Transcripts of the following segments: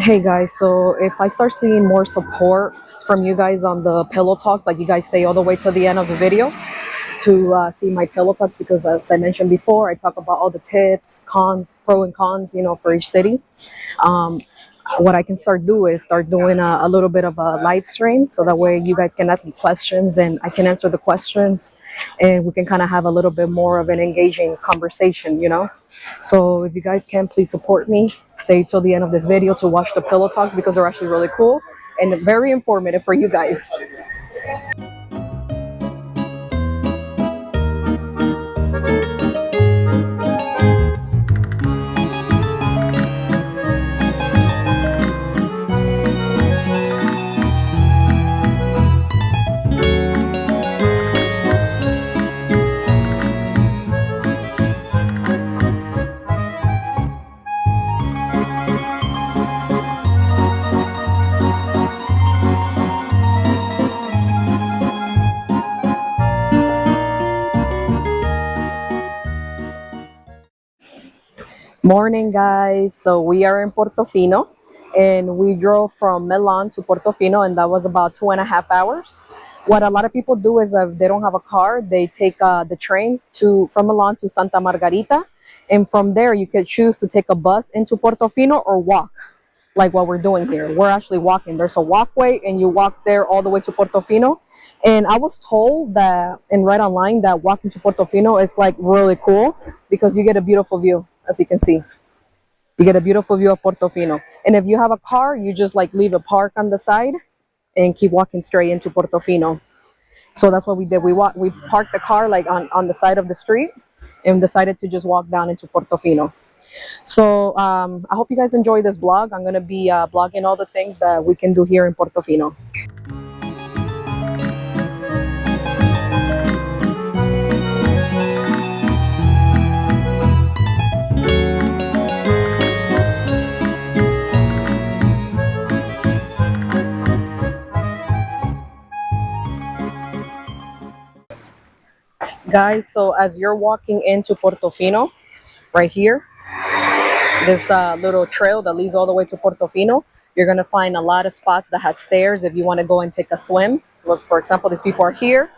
Hey guys, so if I start seeing more support from you guys on the pillow talk, like you guys stay all the way to the end of the video to see my pillow talks, because as I mentioned before, I talk about all the tips, pro and cons, for each city. Um, what I can start doing a little bit of a live stream, so that way you guys can ask me questions and I can answer the questions, and we can kind of have a little bit more of an engaging conversation. So if you guys can, please support me. Stay till the end of this video to watch the pillow talks, because they're actually really cool and very informative for you guys. Morning, guys. So we are in Portofino, and we drove from Milan to Portofino, and that was about 2.5 hours. What a lot of people do is, if they don't have a car, they take the train from Milan to Santa Margherita, and from there you can choose to take a bus into Portofino or walk, like what we're doing here. We're actually walking. There's a walkway, and you walk there all the way to Portofino. And I was told that, and read online, that walking to Portofino is like really cool because you get a beautiful view. As you can see, you get a beautiful view of Portofino. And if you have a car, you just like leave a park on the side and keep walking straight into Portofino. So that's what we did. We parked the car like on the side of the street and decided to just walk down into Portofino. So I hope you guys enjoy this vlog. I'm going to be blogging all the things that we can do here in Portofino. Guys, so as you're walking into Portofino, right here, this little trail that leads all the way to Portofino, you're going to find a lot of spots that have stairs if you want to go and take a swim. Look, for example, these people are here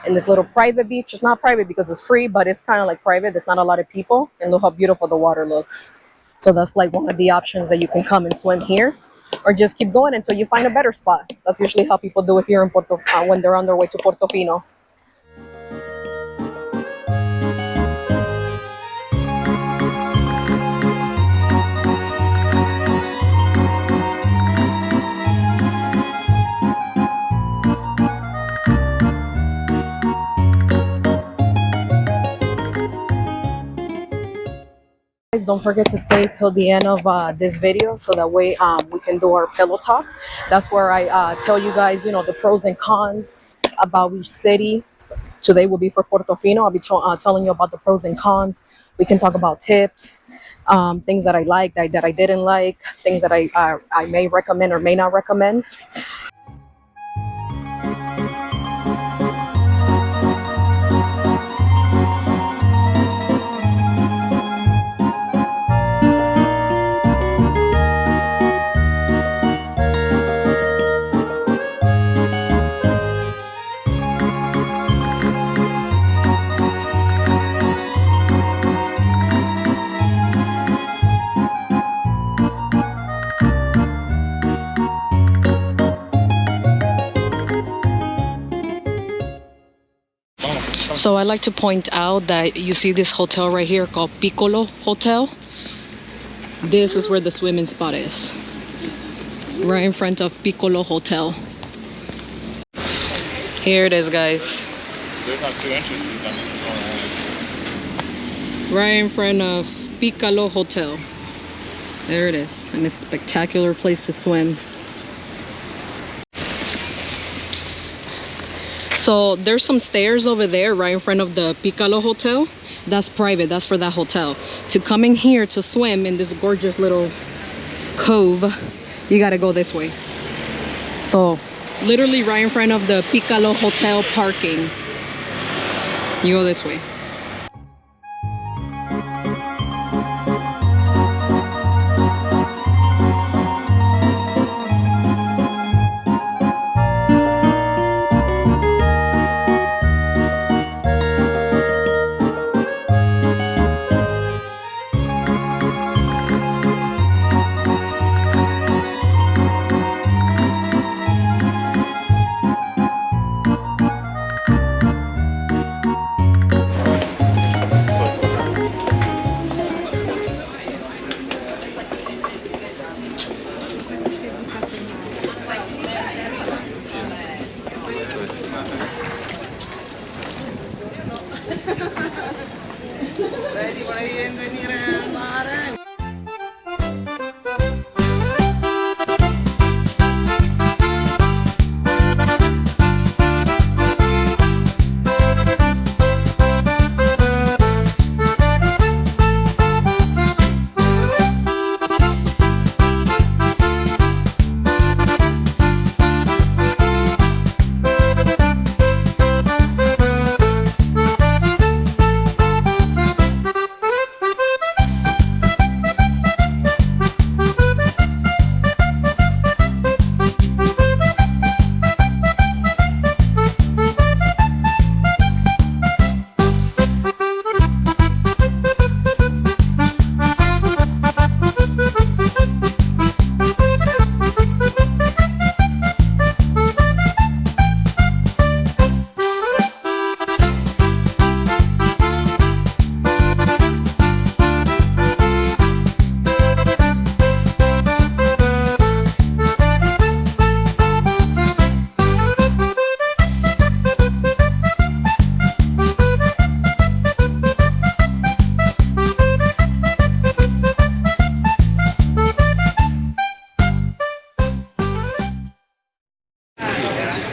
in this little private beach. It's not private because it's free, but it's kind of like private. There's not a lot of people, and look how beautiful the water looks. So that's like one of the options, that you can come and swim here, or just keep going until you find a better spot. That's usually how people do it here in when they're on their way to Portofino. Don't forget to stay till the end of this video, so that way we can do our pillow talk. That's where I tell you guys, the pros and cons about each city. Today will be for Portofino. I'll be telling you about the pros and cons. We can talk about tips, things that I like, that I didn't like, things that I may recommend or may not recommend. So I like to point out that you see this hotel right here called Piccolo Hotel. This is where the swimming spot is, right in front of Piccolo Hotel. Here it is, guys. There's not 2 entrances. Right in front of Piccolo Hotel. There it is, and it's a spectacular place to swim. So there's some stairs over there right in front of the Piccolo Hotel. That's private, that's for that hotel. To come in here to swim in this gorgeous little cove, you gotta go this way. So literally right in front of the Piccolo Hotel parking, you go this way.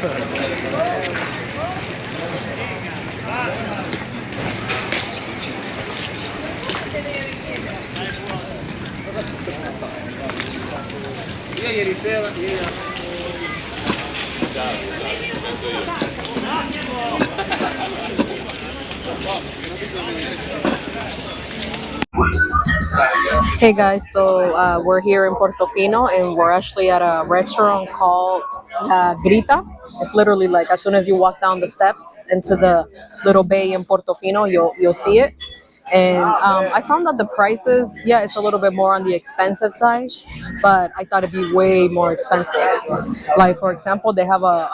Io ieri sera... Hey guys, so we're here in Portofino and we're actually at a restaurant called Grita. It's literally like as soon as you walk down the steps into the little bay in Portofino, you'll see it. And I found that the prices, yeah, it's a little bit more on the expensive side, but I thought it'd be way more expensive. Like for example, they have a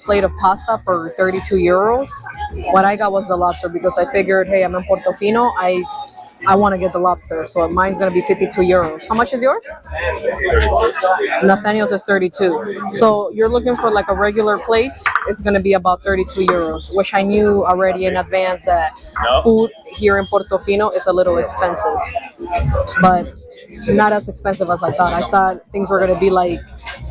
plate of pasta for 32 euros. What I got was the lobster because I figured, hey, I'm in Portofino. I want to get the lobster, so mine's gonna be 52 euros. How much is yours? Nathaniel's is 32. So you're looking for like a regular plate, it's gonna be about 32 euros, which I knew already in advance that food here in Portofino is a little expensive, but not as expensive as I thought. I thought things were gonna be like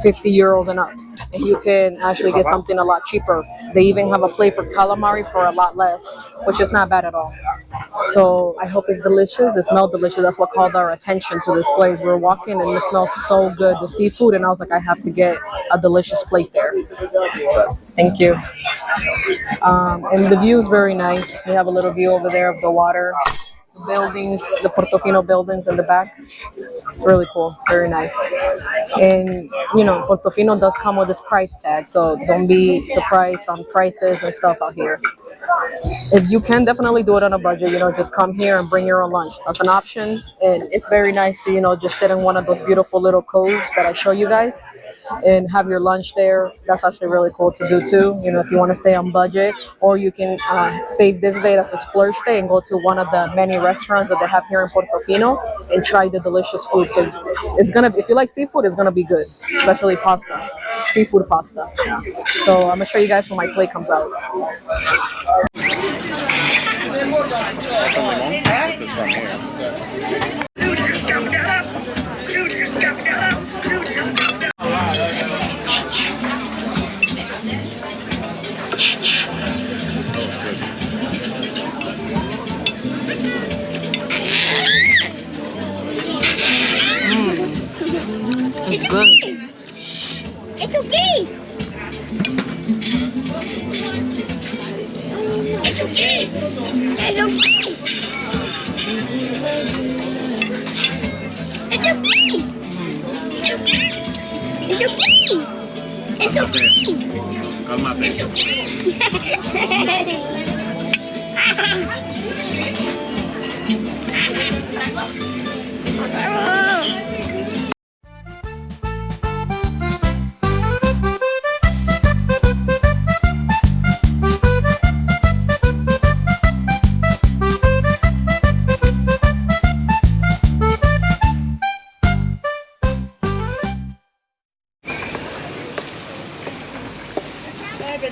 50 euros and up. And you can actually get something a lot cheaper. They even have a plate for calamari for a lot less, which is not bad at all. So I hope it's delicious. It smelled delicious. That's what called our attention to this place. We're walking and it smells so good, the seafood, and I was like, I have to get a delicious plate there. Thank you. And the view is very nice. We have a little view over there of the water, buildings, the Portofino buildings in the back. It's really cool, very nice. And you know, Portofino does come with this price tag, so don't be surprised on prices and stuff out here. If you can, definitely do it on a budget, you know, just come here and bring your own lunch. That's an option, and it's very nice to, you know, just sit in one of those beautiful little coves that I show you guys and have your lunch there. That's actually really cool to do too, you know, if you want to stay on budget. Or you can save this day as a splurge day and go to one of the many restaurants that they have here in Portofino and try the delicious food. It's gonna, if you like seafood, it's gonna be good, especially pasta, seafood pasta. So I'm gonna show you guys when my plate comes out. It's good. It's okay. It's okay. It's okay. It's okay. It's okay. It's okay. Cálmate. It's okay.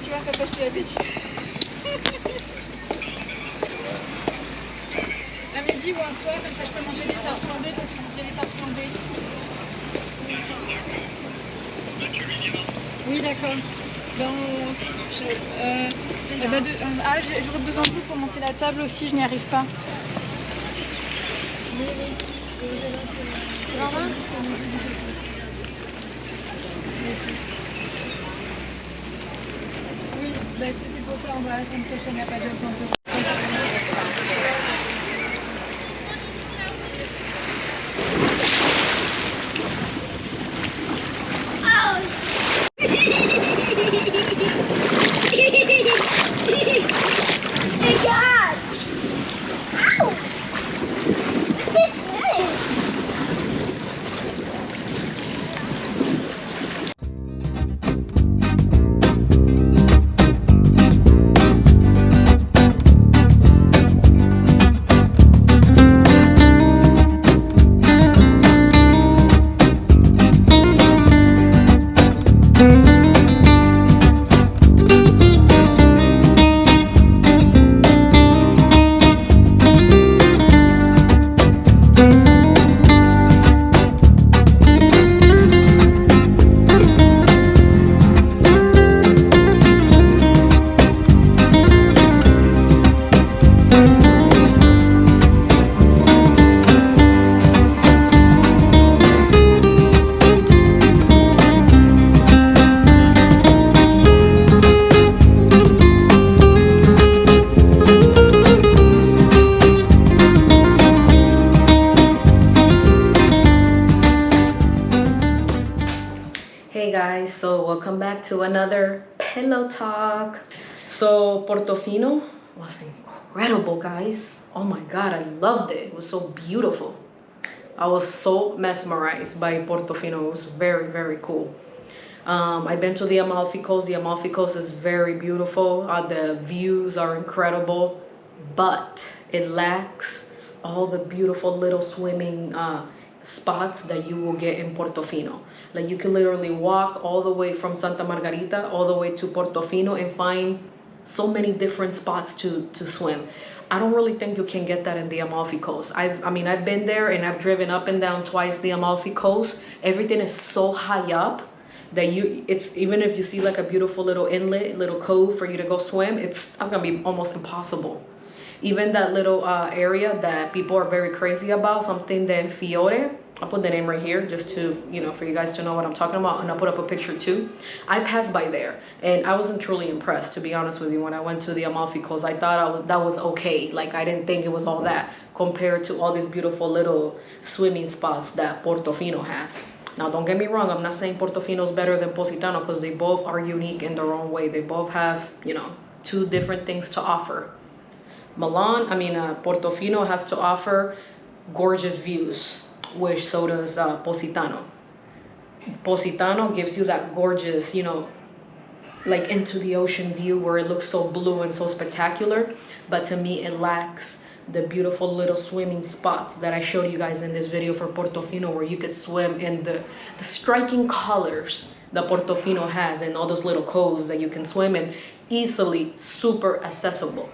Tu vois, papa, je te l'avais dit. À midi ou un soir, comme ça je peux manger des tartes flambées parce qu'on voudrait les tartes flambées. Oui, d'accord. J'aurais besoin de vous pour monter la table aussi, je n'y arrive pas. Oui, c'est pour ça, on va la semaine prochaine, il n'y a pas d'urgence. guys, so welcome back to another pillow talk. So Portofino was incredible, guys. Oh my god, I loved it. It was so beautiful. I was so mesmerized by Portofino. It was very, very cool. I've been to the Amalfi Coast. The Amalfi Coast is very beautiful. The views are incredible, but it lacks all the beautiful little swimming spots that you will get in Portofino. Like, you can literally walk all the way from Santa Margarita all the way to Portofino and find so many different spots to swim. I don't really think you can get that in the Amalfi Coast. I mean, I've been there and I've driven up and down twice the Amalfi Coast. Everything is so high up that it's even if you see like a beautiful little inlet, little cove for you to go swim, that's gonna be almost impossible. Even that little area that people are very crazy about, something de Fiore, I'll put the name right here just to, you know, for you guys to know what I'm talking about, and I'll put up a picture too. I passed by there and I wasn't truly impressed, to be honest with you. When I went to the Amalfi Coast, I thought that was okay. Like, I didn't think it was all that compared to all these beautiful little swimming spots that Portofino has. Now, don't get me wrong, I'm not saying Portofino is better than Positano, because they both are unique in their own way. They both have, you know, two different things to offer. Portofino has to offer gorgeous views, which so does Positano. Positano gives you that gorgeous, you know, like into the ocean view where it looks so blue and so spectacular. But to me, it lacks the beautiful little swimming spots that I showed you guys in this video for Portofino, where you could swim in the striking colors that Portofino has, and all those little coves that you can swim in easily, super accessible.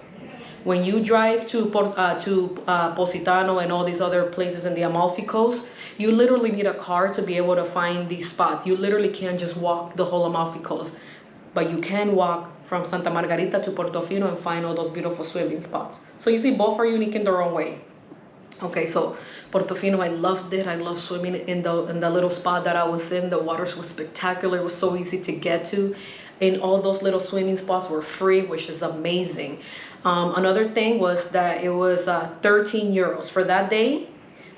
When you drive to Positano and all these other places in the Amalfi Coast, you literally need a car to be able to find these spots. You literally can't just walk the whole Amalfi Coast, but you can walk from Santa Margarita to Portofino and find all those beautiful swimming spots. So you see, both are unique in their own way. Okay, so Portofino, I loved it. I love swimming in the little spot that I was in. The waters was spectacular. It was so easy to get to. And all those little swimming spots were free, which is amazing. Another thing was that it was 13 euros for that day.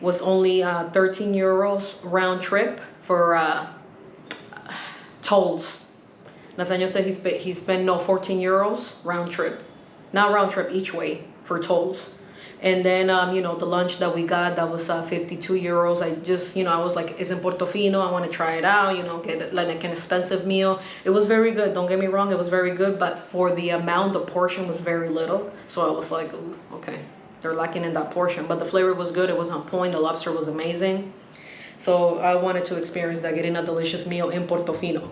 Was only 13 euros round trip for tolls. Nathaniel said he spent 14 euros round trip, not round trip, each way for tolls. And then you know, the lunch that we got, that was 52 euros. I just, you know, I was like, it's in Portofino, I want to try it out, you know, get like an expensive meal. It was very good, don't get me wrong, it was very good, but for the amount, the portion was very little. So I was like, ooh, okay, they're lacking in that portion, but the flavor was good. It was on point. The lobster was amazing. So I wanted to experience that, getting a delicious meal in Portofino.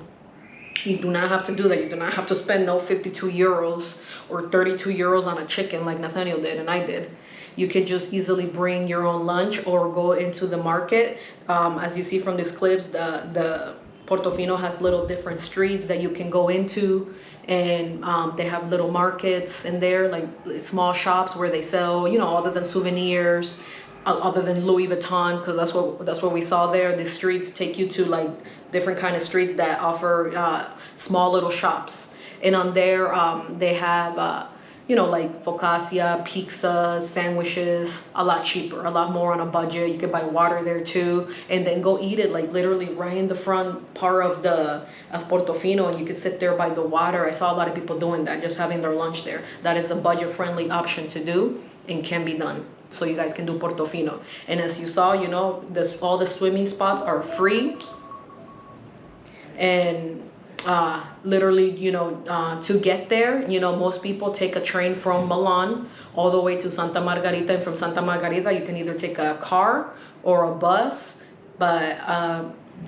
You do not have to do that. You do not have to spend 52 euros or 32 euros on a chicken like Nathaniel did and I did. You could just easily bring your own lunch or go into the market. As you see from these clips, the Portofino has little different streets that you can go into, and they have little markets in there, like small shops where they sell, you know, other than souvenirs, other than Louis Vuitton, because that's what we saw there. The streets take you to like different kind of streets that offer small little shops, and on there they have you know, like focaccia, pizza, sandwiches, a lot cheaper, a lot more on a budget. You can buy water there too, and then go eat it like literally right in the front part of Portofino, and you can sit there by the water. I saw a lot of people doing that, just having their lunch there. That is a budget-friendly option to do and can be done. So you guys can do Portofino. And as you saw, you know, all the swimming spots are free. And literally, you know, to get there, you know, most people take a train from Milan all the way to Santa Margarita, and from Santa Margarita you can either take a car or a bus. But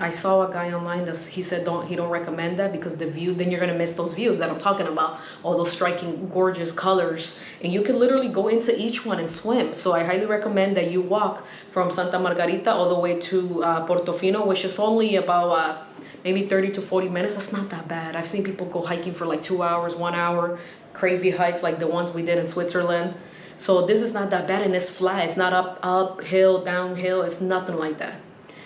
I saw a guy online that he said he don't recommend that, because the view, then you're gonna miss those views that I'm talking about, all those striking gorgeous colors, and you can literally go into each one and swim. So I highly recommend that you walk from Santa Margarita all the way to Portofino, which is only about maybe 30 to 40 minutes. That's not that bad. I've seen people go hiking for like 2 hours, 1 hour, crazy hikes like the ones we did in Switzerland. So this is not that bad, and it's flat. It's not uphill, downhill. It's nothing like that.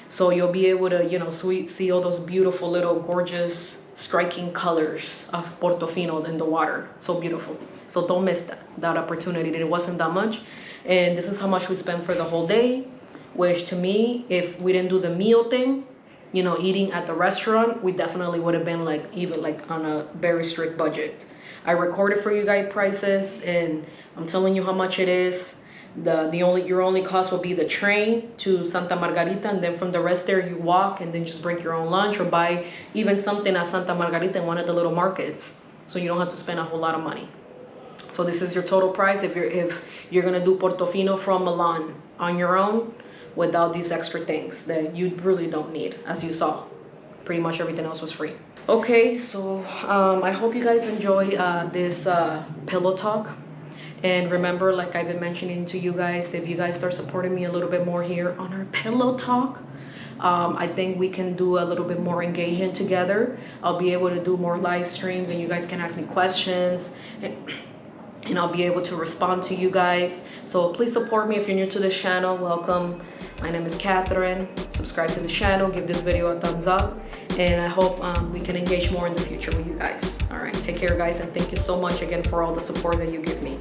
So you'll be able to, you know, see all those beautiful little gorgeous striking colors of Portofino in the water. So beautiful. So don't miss that opportunity. It wasn't that much. And this is how much we spent for the whole day, which to me, if we didn't do the meal thing, you know, eating at the restaurant, we definitely would have been like even like on a very strict budget. I recorded for you guys prices, and I'm telling you how much it is. Your only cost will be the train to Santa Margarita, and then from the rest there you walk and then just bring your own lunch or buy even something at Santa Margarita in one of the little markets, so you don't have to spend a whole lot of money. So this is your total price if you're gonna do Portofino from Milan on your own without these extra things that you really don't need. As you saw, pretty much everything else was free. Okay, so I hope you guys enjoy this pillow talk. And remember, like I've been mentioning to you guys, if you guys start supporting me a little bit more here on our pillow talk, I think we can do a little bit more engaging together. I'll be able to do more live streams and you guys can ask me questions, and I'll be able to respond to you guys. So please support me. If you're new to this channel, welcome. My name is Catherine. Subscribe to the channel, give this video a thumbs up, and I hope we can engage more in the future with you guys. All right, take care guys, and thank you so much again for all the support that you give me.